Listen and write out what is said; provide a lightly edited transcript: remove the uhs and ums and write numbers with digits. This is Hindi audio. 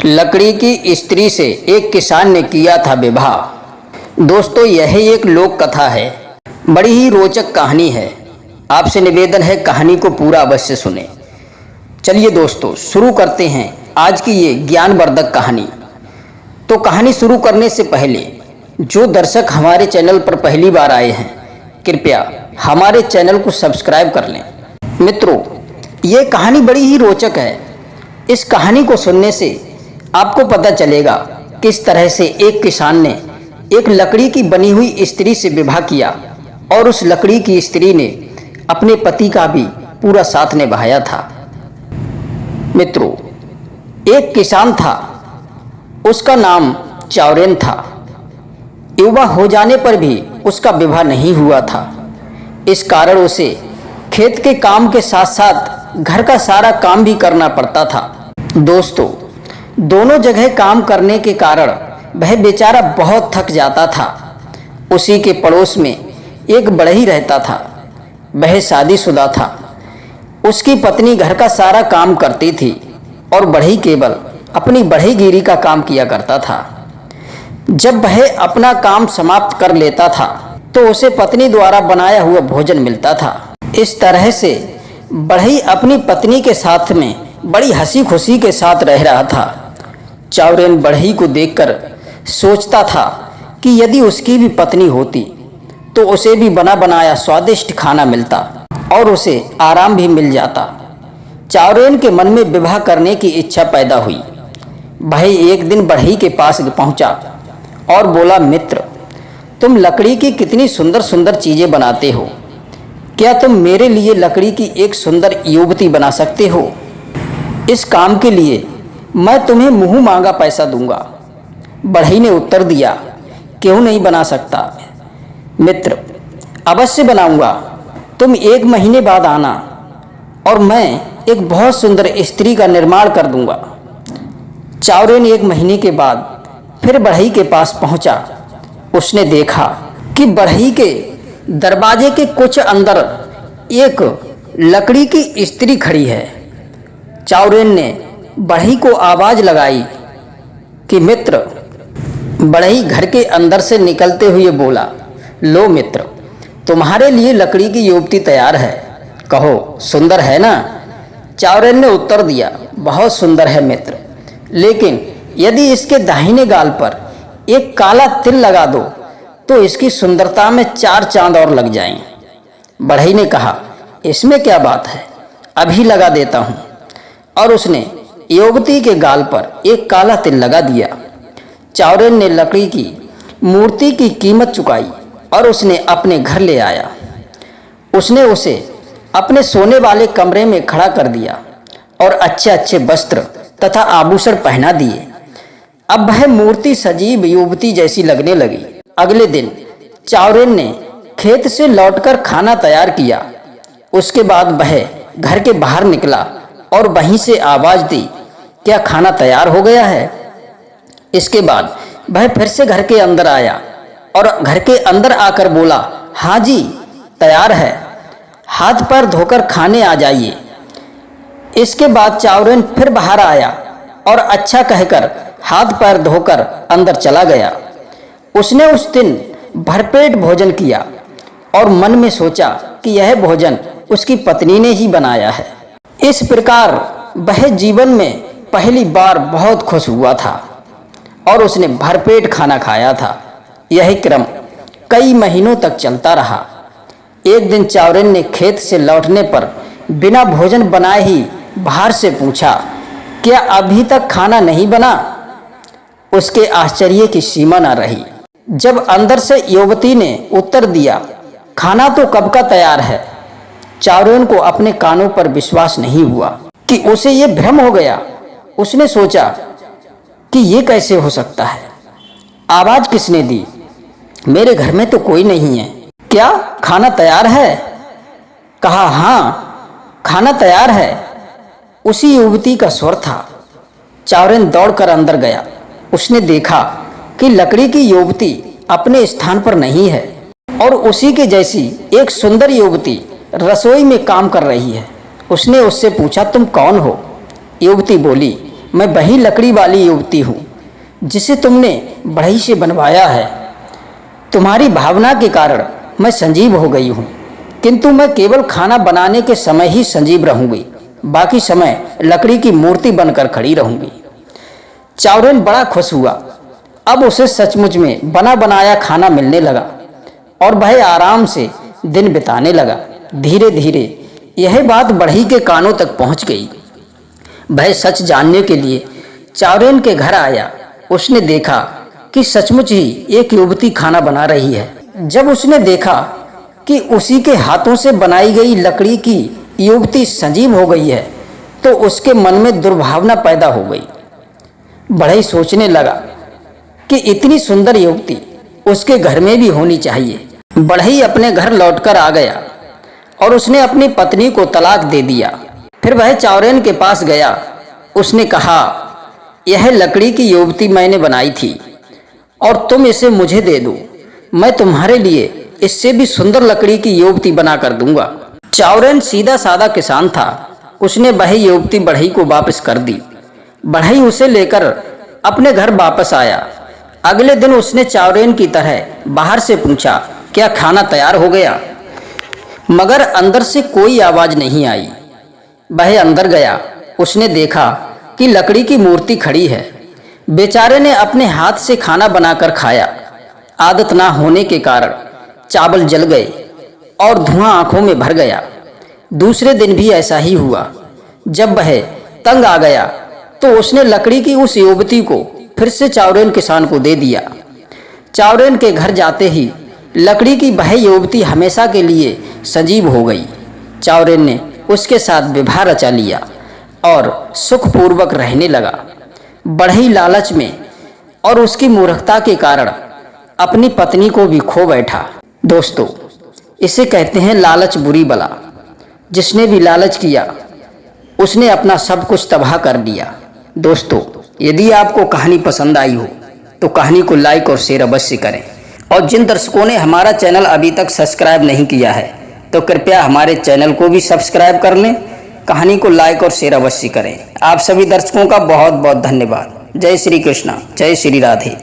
लकड़ी की स्त्री से एक किसान ने किया था विवाह। दोस्तों, यह एक लोक कथा है, बड़ी ही रोचक कहानी है। आपसे निवेदन है कहानी को पूरा अवश्य सुने। चलिए दोस्तों, शुरू करते हैं आज की ये ज्ञानवर्धक कहानी। तो कहानी शुरू करने से पहले जो दर्शक हमारे चैनल पर पहली बार आए हैं, कृपया हमारे चैनल को सब्सक्राइब कर लें। मित्रों, ये कहानी बड़ी ही रोचक है। इस कहानी को सुनने से आपको पता चलेगा किस तरह से एक किसान ने एक लकड़ी की बनी हुई स्त्री से विवाह किया और उस लकड़ी की स्त्री ने अपने पति का भी पूरा साथ निभाया था। मित्रों, एक किसान था, उसका नाम चावरेन था। युवा हो जाने पर भी उसका विवाह नहीं हुआ था। इस कारण उसे खेत के काम के साथ साथ घर का सारा काम भी करना पड़ता था। दोस्तों, दोनों जगह काम करने के कारण वह बेचारा बहुत थक जाता था। उसी के पड़ोस में एक बढ़ई रहता था। वह शादीशुदा था। उसकी पत्नी घर का सारा काम करती थी और बढ़ई केवल अपनी बढ़ईगिरी का काम किया करता था। जब वह अपना काम समाप्त कर लेता था तो उसे पत्नी द्वारा बनाया हुआ भोजन मिलता था। इस तरह से बढ़ई अपनी पत्नी के साथ में बड़ी हंसी खुशी के साथ रह रहा था। चावरेन बढ़ई को देखकर सोचता था कि यदि उसकी भी पत्नी होती तो उसे भी बना बनाया स्वादिष्ट खाना मिलता और उसे आराम भी मिल जाता। चावरेन के मन में विवाह करने की इच्छा पैदा हुई। भाई एक दिन बढ़ई के पास पहुंचा और बोला, मित्र, तुम लकड़ी की कितनी सुंदर सुंदर चीजें बनाते हो। क्या तुम मेरे लिए लकड़ी की एक सुंदर युवती बना सकते हो? इस काम के लिए मैं तुम्हें मुंह मांगा पैसा दूंगा। बढ़ई ने उत्तर दिया, क्यों नहीं बना सकता मित्र, अवश्य बनाऊंगा। तुम 1 महीने बाद आना और मैं एक बहुत सुंदर स्त्री का निर्माण कर दूंगा। चावरेन 1 महीने के बाद फिर बढ़ई के पास पहुंचा। उसने देखा कि बढ़ई के दरवाजे के कुछ अंदर एक लकड़ी की स्त्री खड़ी है। चावरेन ने बढ़ई को आवाज लगाई कि मित्र। बढ़ई घर के अंदर से निकलते हुए बोला, लो मित्र, तुम्हारे लिए लकड़ी की युवती तैयार है, कहो सुंदर है ना? चावरेन ने उत्तर दिया, बहुत सुंदर है मित्र, लेकिन यदि इसके दाहिने गाल पर एक काला तिल लगा दो तो इसकी सुंदरता में 4 चांद और लग जाएं। बढ़ई ने कहा, इसमें क्या बात है, अभी लगा देता हूँ। और उसने युवती के गाल पर एक काला तिल लगा दिया। चावरेन ने लकड़ी की मूर्ति की कीमत चुकाई और उसने अपने घर ले आया। उसने उसे अपने सोने वाले कमरे में खड़ा कर दिया और अच्छे अच्छे वस्त्र तथा आभूषण पहना दिए। अब वह मूर्ति सजीव युवती जैसी लगने लगी। अगले दिन चावरेन ने खेत से लौटकर खाना तैयार किया। उसके बाद वह घर के बाहर निकला और वहीं से आवाज दी, क्या खाना तैयार हो गया है? इसके बाद वह फिर से घर के अंदर आया और घर के अंदर आकर बोला, हाँ जी, तैयार है, हाथ पैर धोकर खाने आ जाइए। इसके बाद चावरेन फिर बाहर आया और अच्छा कहकर हाथ पैर धोकर अंदर चला गया। उसने उस दिन भरपेट भोजन किया और मन में सोचा कि यह भोजन उसकी पत्नी ने ही बनाया है। इस प्रकार वह जीवन में पहली बार बहुत खुश हुआ था और उसने भरपेट खाना खाया था। यही क्रम कई महीनों तक चलता रहा। एक दिन चावरेन ने खेत से लौटने पर बिना भोजन बनाए ही बाहर से पूछा, क्या अभी तक खाना नहीं बना? उसके आश्चर्य की सीमा न रही जब अंदर से युवती ने उत्तर दिया, खाना तो कब का तैयार है। चावरेन को अपने कानों पर विश्वास नहीं हुआ कि उसे ये भ्रम हो गया। उसने सोचा कि ये कैसे हो सकता है, आवाज किसने दी? मेरे घर में तो कोई नहीं है। क्या खाना तैयार है? कहा, हाँ खाना तैयार है। उसी युवती का स्वर था। चावरेन दौड़कर अंदर गया। उसने देखा कि लकड़ी की युवती अपने स्थान पर नहीं है और उसी के जैसी एक सुंदर युवती रसोई में काम कर रही है। उसने उससे पूछा, तुम कौन हो? युवती बोली, मैं वही लकड़ी वाली युवती हूँ जिसे तुमने बढ़ई से बनवाया है। तुम्हारी भावना के कारण मैं संजीव हो गई हूँ, किंतु मैं केवल खाना बनाने के समय ही संजीव रहूंगी, बाकी समय लकड़ी की मूर्ति बनकर खड़ी रहूंगी। चावरेन बड़ा खुश हुआ। अब उसे सचमुच में बना बनाया खाना मिलने लगा और वह आराम से दिन बिताने लगा। धीरे धीरे यह बात बढ़ई के कानों तक पहुंच गई। वह सच जानने के लिए चावरेन के घर आया। उसने देखा कि सचमुच ही एक युवती खाना बना रही है। जब उसने देखा कि उसी के हाथों से बनाई गई लकड़ी की युवती संजीव हो गई है, तो उसके मन में दुर्भावना पैदा हो गई। बढ़ई सोचने लगा कि इतनी सुंदर युवती उसके घर में भी होनी चाहिए। बढ़ई अपने घर लौटकर आ गया और उसने अपनी पत्नी को तलाक दे दिया। फिर वह चावरेन के पास गया। उसने कहा, यह लकड़ी की युवती मैंने बनाई थी और तुम इसे मुझे दे दो। मैं तुम्हारे लिए इससे भी सुंदर लकड़ी की युवती बना कर दूंगा। चावरेन सीधा साधा किसान था। उसने वह युवती बढ़ई को वापस कर दी। बढ़ई उसे लेकर अपने घर वापस आया। अगले दिन उसने चावरेन की तरह बाहर से पूछा, क्या खाना तैयार हो गया? मगर अंदर से कोई आवाज नहीं आई। वह अंदर गया। उसने देखा कि लकड़ी की मूर्ति खड़ी है। बेचारे ने अपने हाथ से खाना बनाकर खाया। आदत ना होने के कारण चावल जल गए और धुआं आंखों में भर गया। दूसरे दिन भी ऐसा ही हुआ। जब वह तंग आ गया तो उसने लकड़ी की उस युवती को फिर से चावरेन किसान को दे दिया। चावरेन के घर जाते ही लकड़ी की वह युवती हमेशा के लिए सजीव हो गई। चावरेन ने उसके साथ विवाह रचा लिया और सुखपूर्वक रहने लगा। बढ़ई लालच में और उसकी मूर्खता के कारण अपनी पत्नी को भी खो बैठा। दोस्तों, इसे कहते हैं लालच बुरी बला। जिसने भी लालच किया उसने अपना सब कुछ तबाह कर दिया। दोस्तों, यदि आपको कहानी पसंद आई हो तो कहानी को लाइक और शेयर अवश्य करें। और जिन दर्शकों ने हमारा चैनल अभी तक सब्सक्राइब नहीं किया है तो कृपया हमारे चैनल को भी सब्सक्राइब कर लें। कहानी को लाइक और शेयर अवश्य करें। आप सभी दर्शकों का बहुत बहुत धन्यवाद। जय श्री कृष्णा, जय श्री राधे।